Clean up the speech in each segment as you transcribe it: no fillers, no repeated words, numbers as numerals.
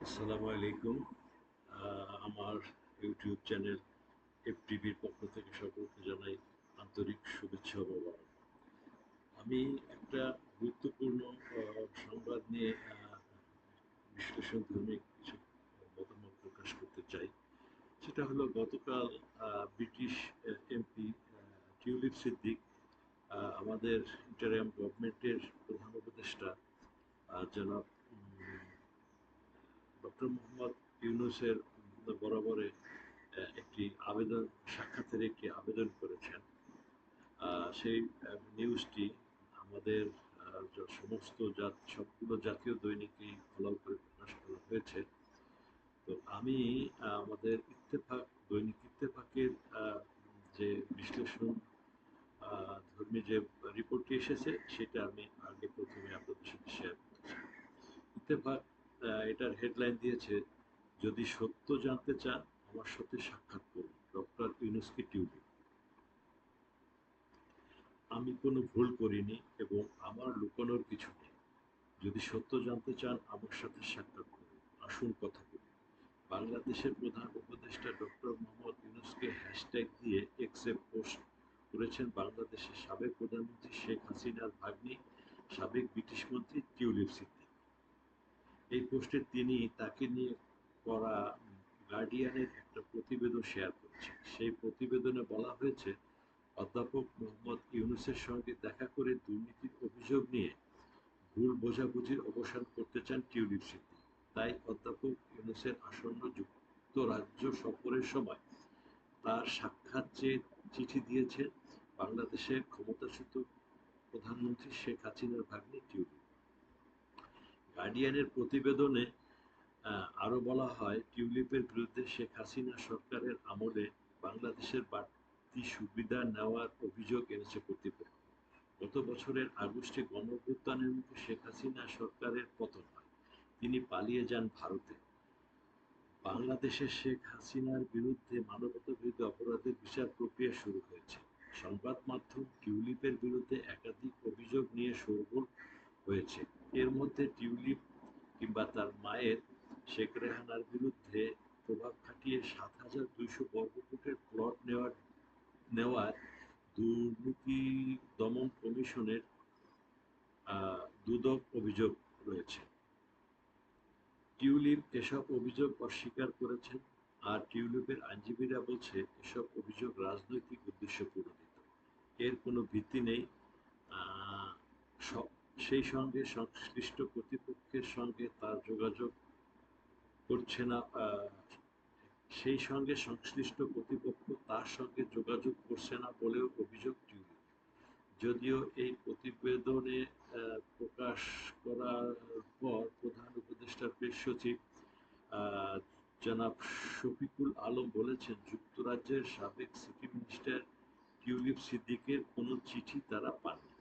আসসালামু আলাইকুম। আমার ইউটিউব চ্যানেল এফটিভির পক্ষ থেকে সকলকে জানাই আন্তরিক শুভেচ্ছা ও অভিনন্দন। আমি একটা গুরুত্বপূর্ণ সংবাদ নিয়ে বিশ্লেষণধর্মী কিছু মতামত প্রকাশ করতে চাই। সেটা হলো গতকাল ব্রিটিশ এমপি টিউলিপ সিদ্দিক আমাদের ইন্টারিয়াম গভর্নমেন্টের প্রধান উপদেষ্টা জনাব ডক্টর মোহাম্মদ ইউনূসের বরাবরে একটি আবেদন সাক্ষাতের একটি আবেদন করেছেন। সেই নিউজটি আমাদের সমস্ত সবগুলো জাতীয় দৈনিকেই ফলাও করে প্রকাশ করা হয়েছে। তো আমি আমাদের ইত্তেফাক দৈনিক ইত্তেফাকের যে বিশ্লেষণ ধর্মী যে রিপোর্টটি এসেছে সেটা আমি আগে প্রথমে আপনাদের সাথে শেয়ার করতে চাই। ইত্তেফাক এটার হেডলাইন দিয়েছে, যদি সত্য জানতে চান আমার সাথে সাক্ষাৎ করুন, ডক্টর ইউনূসকে টিউলিপ। আমি কোনো ভুল করিনি এবং আমার লুকানোর কিছু নেই। যদি সত্য জানতে চান আমার সাথে সাক্ষাৎ করুন, আসুন কথা বলি। বাংলাদেশের প্রধান উপদেষ্টা ডক্টর মোহাম্মদ ইউনূসকে হ্যাশট্যাগ দিয়ে এক্সে পোস্ট করেছেন বাংলাদেশের সাবেক প্রধানমন্ত্রী শেখ হাসিনার ভাগ্নি, সাবেক ব্রিটিশ মন্ত্রী টিউলিপ সিদ্দিক। এই পোস্টে তিনি তাকে নিয়ে করা গার্ডিয়ানের একটা প্রতিবেদন শেয়ার করেছেন। সেই প্রতিবেদনে বলা হয়েছে, অধ্যাপক মোহাম্মদ ইউনূসের সঙ্গে দেখা করে দুর্নীতির অভিযোগ নিয়ে ভুল বোঝাবুঝির অবসান করতে চান টিউলিপ সিদ্দিক। তাই অধ্যাপক ইউনূসের আসন্ন যুক্তরাজ্য সফরের সময় তার সাক্ষাৎ চেয়ে চিঠি দিয়েছেন বাংলাদেশের ক্ষমতাচ্যুত প্রধানমন্ত্রী শেখ হাসিনার ভাগ্নি টিউলিপ। গার্ডিয়ানের প্রতিবেদনে আরও বলা হয়, টিউলিপের বিরুদ্ধে শেখ হাসিনা সরকারের আমলে বাংলাদেশের বাড়তি সুবিধা নেওয়ার অভিযোগ এনেছে কর্তৃপক্ষ। গত বছরের আগস্টে গণঅভ্যুত্থানের মুখে শেখ হাসিনা সরকারের পতন হয়। তিনি পালিয়ে যান ভারতে। বাংলাদেশে শেখ হাসিনার বিরুদ্ধে মানবতাবিরোধী অপরাধের বিচার প্রক্রিয়া শুরু হয়েছে। সংবাদ মাধ্যম টিউলিপের বিরুদ্ধে একাধিক অভিযোগ নিয়ে শোরগোল হয়েছে। এর মধ্যে টিউলিপ কিংবা তার মায়ের শেখ রেহানার বিরুদ্ধে প্রভাব খাটিয়ে ৭,২০০ বর্গফুটের প্লট নেওয়ার দুর্নীতি দমন কমিশনের দুদক অভিযোগ রয়েছে। টিউলিপ এসব অভিযোগ অস্বীকার করেছেন, আর টিউলিপের আইনজীবীরা বলছে এসব অভিযোগ রাজনৈতিক উদ্দেশ্যে প্রণোদিত, এর কোনো ভিত্তি নেই। আহ, সেই সঙ্গে সংশ্লিষ্ট কর্তৃপক্ষের সঙ্গে তার যোগাযোগ করছে না। সেই সঙ্গে সংশ্লিষ্ট কর্তৃপক্ষ তার সঙ্গে যোগাযোগ করছে না বলেও অভিযোগ টিউলিপ। যদিও এই প্রতিবেদনে প্রকাশ করার পর প্রধান উপদেষ্টার প্রেস সচিব আহ, জনাব শফিকুল আলম বলেছেন, যুক্তরাজ্যের সাবেক সিটি মিনিস্টার টিউলিপ সিদ্দিকের কোনো চিঠি তারা পাননি।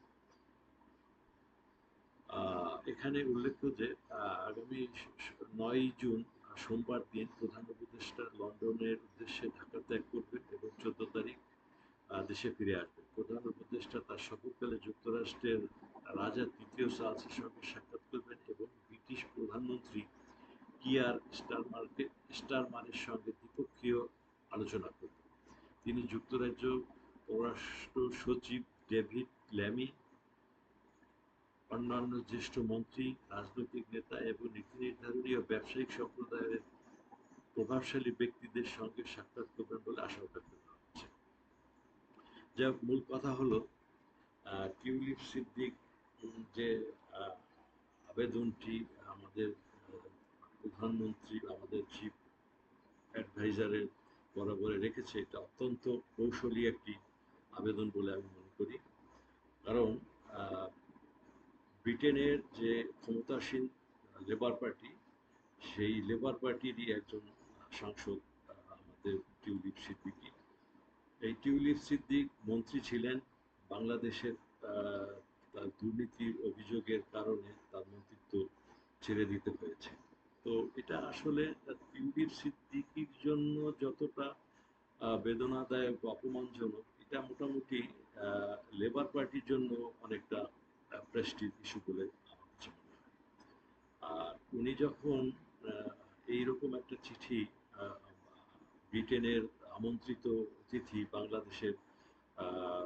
এখানে উল্লেখ্য যে আগামী ৯ জুন সোমবার দিন প্রধান উপদেষ্টা লন্ডনের উদ্দেশ্যে ঢাকা ত্যাগ করবেন এবং ১৪ তারিখ দেশে ফিরে আসবেন। প্রধান উপদেষ্টা তার সফরকালে যুক্তরাষ্ট্রের রাজা তৃতীয় চার্লসের সঙ্গে সাক্ষাৎ করবেন এবং ব্রিটিশ প্রধানমন্ত্রী কিয়ার স্টারমারের সঙ্গে দ্বিপক্ষীয় আলোচনা করবেন। তিনি যুক্তরাজ্য পররাষ্ট্র সচিব ডেভিড ল্যামি, অন্যান্য জ্যেষ্ঠ মন্ত্রী, রাজনৈতিক নেতা এবং নীতি নির্ধারণী ও ব্যবসায়িক সম্প্রদায়ের প্রভাবশালী ব্যক্তিদের সঙ্গে সাক্ষাৎ করবেন বলে আশা ব্যক্ত করা হচ্ছে। যা মূল কথা হলো, টিউলিপ সিদ্দিক যে আহ, আবেদনটি আমাদের প্রধানমন্ত্রী, আমাদের চিফ অ্যাডভাইজারের বরাবরে রেখেছে, এটা অত্যন্ত কৌশলী একটি আবেদন বলে আমি মনে করি। কারণ আহ, ব্রিটেনের যে ক্ষমতাসীন লেবার পার্টি, সেই লেবার পার্টিরই একজন সাংসদ আমাদের টিউলিপ সিদ্দিকী। এই টিউলিপ সিদ্দিক মন্ত্রী ছিলেন। বাংলাদেশের তার দুর্নীতির অভিযোগের কারণে তার মন্ত্রিত্ব ছেড়ে দিতে হয়েছে। তো এটা আসলে টিউলিপ সিদ্দিকির জন্য যতটা বেদনাদায়ক বা অপমানজনক, এটা মোটামুটি লেবার পার্টির জন্য অনেকটা প্রেস্টিজ ইস্যু বলে আমার কাছে মনে হয়। আর উনি যখন এইরকম একটা চিঠি আহ, ব্রিটেনের আমন্ত্রিত অতিথি বাংলাদেশের আহ,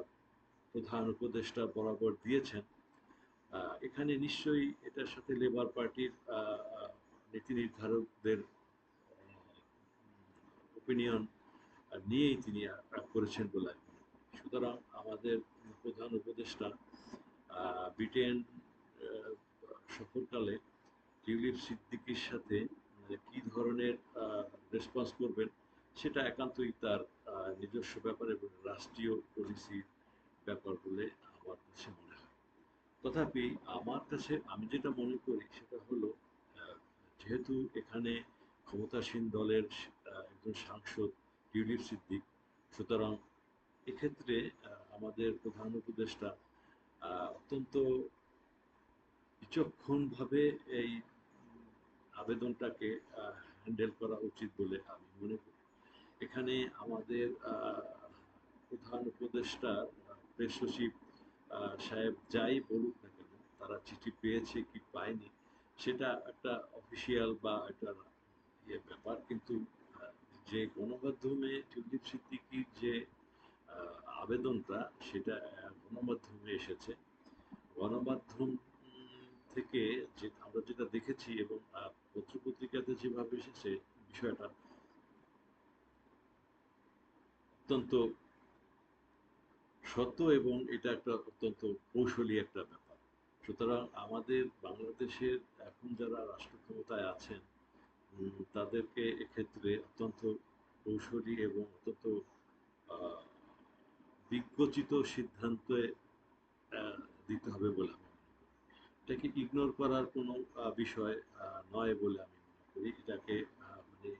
প্রধান উপদেষ্টা বরাবর দিয়েছেন, এখানে নিশ্চয়ই এটার সাথে লেবার পার্টির নীতি নির্ধারকদের ওপিনিয়ন নিয়েই তিনি করেছেন বলে আমি মনে করি। সুতরাং আমাদের প্রধান উপদেষ্টা ব্রিটেন আহ, সফরকালে টিউলিপ সিদ্দিকীর সাথে কি ধরনের রেসপন্স করবেন সেটা একান্তই তার নিজস্ব ব্যাপার এবং রাষ্ট্রীয় পলিসির ব্যাপার বলে আমার কাছে মনে হয়। তথাপি আমার কাছে আমি যেটা মনে করি সেটা হলো, আহ, যেহেতু এখানে ক্ষমতাসীন দলের একজন সাংসদ টিউলিপ সিদ্দিক, সুতরাং এক্ষেত্রে আমাদের প্রধান উপদেষ্টা অত্যন্ত বিচক্ষণভাবে এই আবেদনটাকে হ্যান্ডেল করা উচিত বলে আমি মনে করি। এখানে আমাদের প্রধান উপদেষ্টা প্রেস সচিব সাহেব যাই বলুক না কেন, তারা চিঠি পেয়েছে কি পায়নি সেটা একটা অফিসিয়াল বা একটা ব্যাপার, কিন্তু যে গণমাধ্যমে টিউলিপ সিদ্দিকীর যে আবেদনটা সেটা গণমাধ্যমে এসেছে। গণমাধ্যম থেকে যে আমরা যেটা দেখেছি এবং পত্রপত্রিকাতে যেভাবে এসেছে, বিষয়টা অত্যন্ত সত্য এবং এটা একটা অত্যন্ত কৌশলী একটা ব্যাপার। সুতরাং আমাদের বাংলাদেশের এখন যারা রাষ্ট্র ক্ষমতায় আছেন, তাদেরকে এক্ষেত্রে অত্যন্ত কৌশলী এবং অত্যন্ত আহ, বিজ্ঞচিত সিদ্ধান্তে আহ, দিতে হবে বলে আমি মনে করি। এটাকে ইগনোর করার কোনো বিষয় নয় বলে আমি মনে করি। এটাকে মানে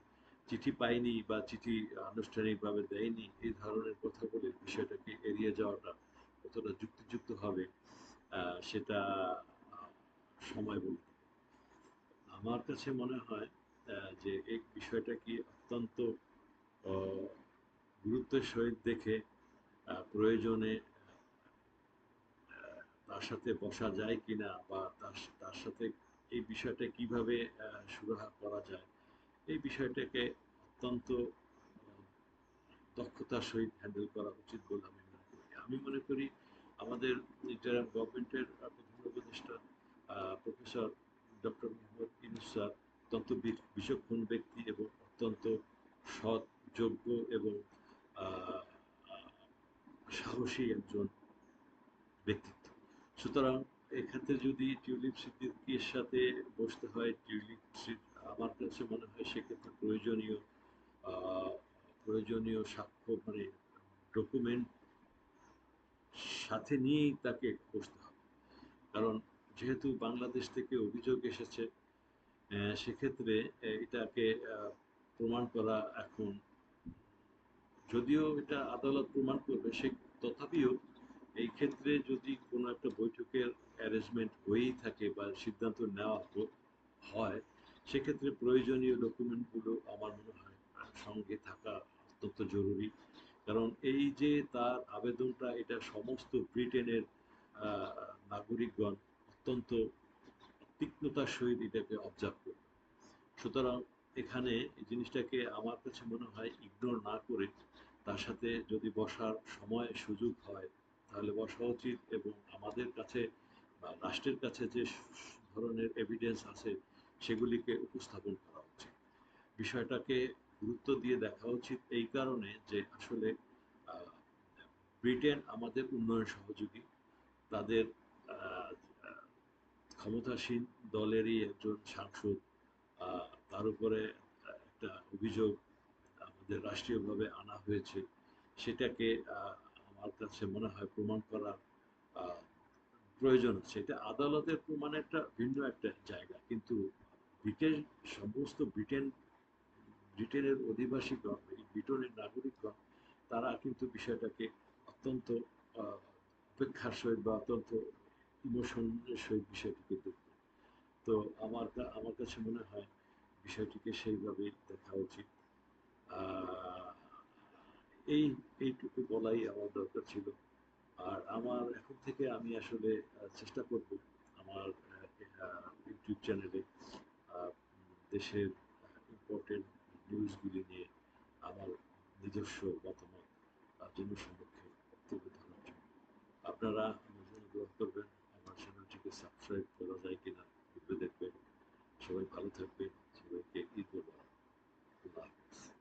চিঠি পাইনি বা চিঠি আনুষ্ঠানিকভাবে দেয়নি এই ধরনের কথা বলে বিষয়টাকে এড়িয়ে যাওয়াটা কতটা যুক্তিযুক্ত হবে সেটা আহ, সময় বলবে। আমার কাছে মনে হয় যে এই বিষয়টা কি অত্যন্ত আহ, গুরুত্বের সহিত দেখে প্রয়োজনে তার সাথে বসা যায় কিনা বা তার সাথে এই বিষয়টা কিভাবে সুরাহা করা যায়, এই বিষয়টাকে অত্যন্ত দক্ষতার সহিত হ্যান্ডেল করা উচিত বলে আমি মনে করি। আমি মনে করি আমাদের যারা গভর্নমেন্টের প্রধান উপদেষ্টা professor doctor Mohammad Yunus sir অত্যন্ত বিচক্ষণ ব্যক্তি এবং অত্যন্ত সৎ, যোগ্য এবং আহ, সাহসী একজন ব্যক্তিত্ব। সুতরাং এক্ষেত্রে যদি টিউলিপ সিদ্দিকীর সাথে বসতে হয়, আমার কাছে মনে হয় সেক্ষেত্রে আহ, প্রয়োজনীয় সাক্ষ্য মানে ডকুমেন্ট সাথে নিয়েই তাকে বসতে হবে। কারণ যেহেতু বাংলাদেশ থেকে অভিযোগ এসেছে, সেক্ষেত্রে এটাকে প্রমাণ করা এখন, যদিও এটা আদালত প্রমাণ করবে সে, তথাপিও এই ক্ষেত্রে যদি কোনো একটা বৈঠকের অ্যারেঞ্জমেন্ট হয়েই থাকে বা সিদ্ধান্ত নেওয়া হয়, সেক্ষেত্রে প্রয়োজনীয় ডকুমেন্টগুলো আমার মনে হয় সঙ্গে থাকা অত্যন্ত জরুরি। কারণ এই যে তার আবেদনটা, এটা সমস্ত ব্রিটেনের নাগরিকগণ অত্যন্ত তীক্ষ্ণতার সহিত এটাকে অবজার্ভ করবে। সুতরাং এখানে এই জিনিসটাকে আমার কাছে মনে হয় ইগনোর না করে তার সাথে যদি বসার সময় সুযোগ হয় তাহলে বসা উচিত, এবং আমাদের কাছে বা রাষ্ট্রের কাছে যে ধরনের এভিডেন্স আছে সেগুলিকে উপস্থাপন করা উচিত। বিষয়টাকে গুরুত্ব দিয়ে দেখা উচিত এই কারণে যে আসলে আহ, ব্রিটেন আমাদের উন্নয়ন সহযোগী। তাদের আহ, ক্ষমতাসীন দলেরই একজন সাংসদ, তার উপরে একটা অভিযোগ আমাদের রাষ্ট্রীয়ভাবে আনা হয়েছে, সেটাকে আমার কাছে মনে হয় প্রমাণ করার আহ, প্রয়োজন আছে। এটা আদালতের প্রমাণ একটা ভিন্ন একটা জায়গা, কিন্তু ব্রিটেন সমস্ত ব্রিটেনের অধিবাসীগণ, এই ব্রিটেনের নাগরিকগণ, তারা কিন্তু বিষয়টাকে অত্যন্ত আহ, উপেক্ষার সহিত বা অত্যন্ত ইমোশনের সহিত বিষয়টিকে দেখবে। তো আমার কাছে মনে হয় বিষয়টিকে সেইভাবেই দেখা উচিত। আহ, এই এইটুকু বলাই আমার দরকার ছিল। আর আমার এখন থেকে আমি আসলে চেষ্টা করব আমার ইউটিউব চ্যানেলে দেশের ইম্পর্টেন্ট নিউজগুলি নিয়ে আমার নিজস্ব মতামত জনসমক্ষে তুলে ধরার জন্য। আপনারা আমার জন্য দোয়া করবেন, আমার চ্যানেলটিকে সাবস্ক্রাইব করা যায় কিনা ঘুরে দেখবেন। সবাই ভালো থাকবেন, সবাইকে ঈদ মোবারক। আল্লাহ হাফেজ।